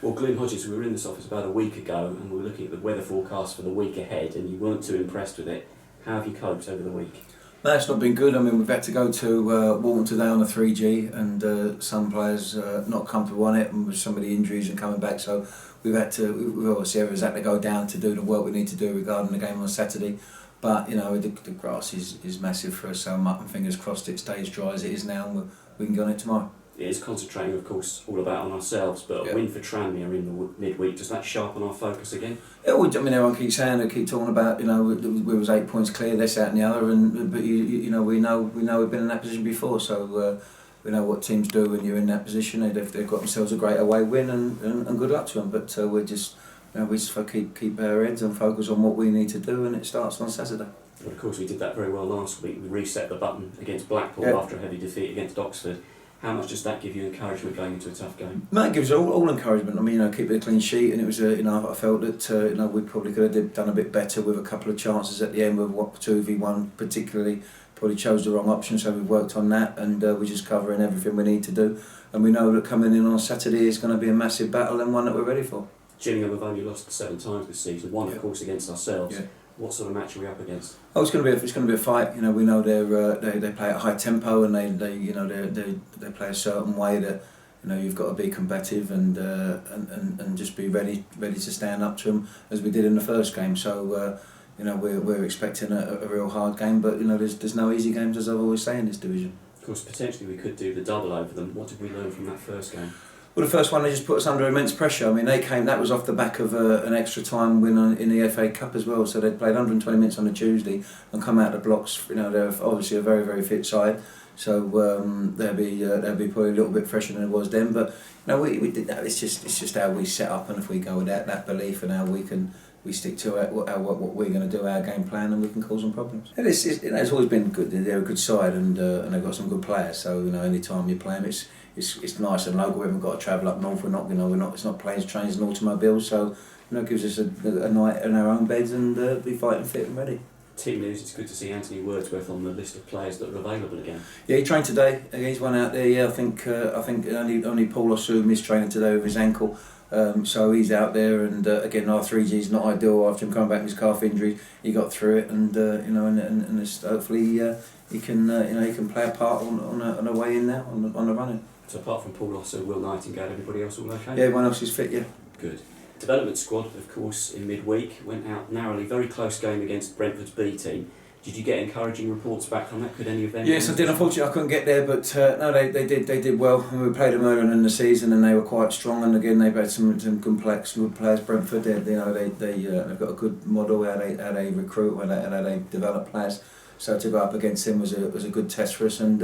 Well, Glyn, Hodges, we were in this office about a week ago and we were looking at the weather forecast for the week ahead and you weren't too impressed with it. How have you coped over the week? No, it's not been good. I mean, we've had to go to Walton today on a 3G and some players not comfortable on it and with some of the injuries and coming back, so we've obviously had to go down to do the work we need to do regarding the game on Saturday. But, you know, the grass is massive for us, so I'm fingers crossed it stays dry as it is now and we can go on it tomorrow. It is concentrating, of course, all about on ourselves, but a win for Tranmere in the midweek, does that sharpen our focus again? Yeah, I mean, everyone keeps saying, they keep talking about, you know, we was 8 points clear, this, that, and the other, but you know we know we've been in that position before, so we know what teams do when you're in that position. They've got themselves a great away win, and good luck to them. But we just keep our heads and focus on what we need to do, and it starts on Saturday. But of course, we did that very well last week. We reset the button against Blackpool after a heavy defeat against Oxford. How much does that give you encouragement going into a tough game? No, it gives all encouragement. I mean, you know, keep it a clean sheet, and it was I felt that we probably could have done a bit better with a couple of chances at the end with 2v1 particularly. Probably chose the wrong option, so we've worked on that, and we're just covering everything we need to do. And we know that coming in on Saturday is going to be a massive battle and one that we're ready for. Gillingham have only lost 7 times this season, one of course against ourselves. Yeah. What sort of match are we up against? Oh, it's going to be a fight. You know, we know they play at high tempo and they play a certain way that, you know, you've got to be combative and just be ready to stand up to them as we did in the first game. So you know, we're expecting a real hard game, but you know, there's no easy games, as I've always say in this division. Of course, potentially we could do the double over them. What did we learn from that first game? Well, the first one, they just put us under immense pressure. I mean, that was off the back of an extra time win in the FA Cup as well. So they played 120 minutes on a Tuesday and come out of the blocks. You know, they're obviously a very, very fit side. So they'll be probably a little bit fresher than it was then. But you know, we did that. It's just how we set up, and if we go with that belief and how we stick to what we're going to do, our game plan, and we can cause them problems. And it's always been good. They're a good side, and they've got some good players. So you know, any time you play them, it's nice and local. We haven't got to travel up north. We're not. It's not planes, trains, and automobiles. So you know, it gives us a night in our own beds and be fighting fit and ready. Team news, it's good to see Anthony Wordsworth on the list of players that are available again. Yeah, he trained today. He's one out there. Yeah, I think only Paul Osu missed training today with his ankle. So he's out there, and again, our 3G is not ideal after him coming back with his calf injury. He got through it, and you know, and hopefully he can play a part on a way in now on the running. So apart from Paul Osu, Will Nightingale, everybody else all okay? Yeah, everyone else is fit. Yeah. Good. Development squad, of course, in midweek went out narrowly, very close game against Brentford's B team. Did you get encouraging reports back from that? Could any of them? Yes, I did. Unfortunately, I couldn't get there, but no, they did well. And we played them earlier in the season, and they were quite strong. And again, they've had some complex good players. Brentford, they've got a good model how they recruit, how they develop players. So to go up against him was a good test for us. And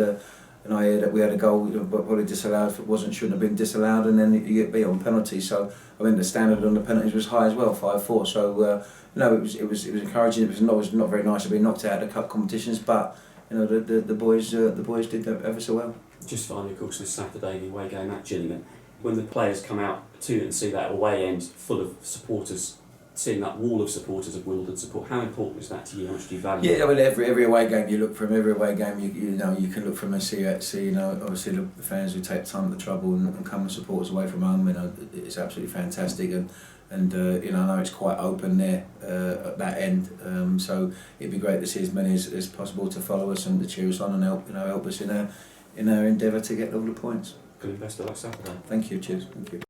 I heard that we had a goal, probably disallowed. If it shouldn't have been disallowed, and then you get beat on penalties. So I mean, the standard on the penalties was high as well, 5-4. So no, it was encouraging. It was not very nice to be knocked out of the cup competitions, but you know the boys did ever so well. Just finally, of course, this Saturday, the away game at Gillingham. When the players come out to it and see that away end full of supporters, seeing that wall of supporters of Wimbledon support, how important is that to you? How much do you value? Yeah, I mean, every away game you look from, every away game you can look from and see you know, obviously the fans who take time to the trouble and come and support us away from home. You know, it's absolutely fantastic, and you know, I know it's quite open there at that end. So it'd be great to see as many as possible to follow us and to cheer us on and help us in our endeavour to get all the points. Good, best of luck Saturday. Thank you. Cheers. Thank you.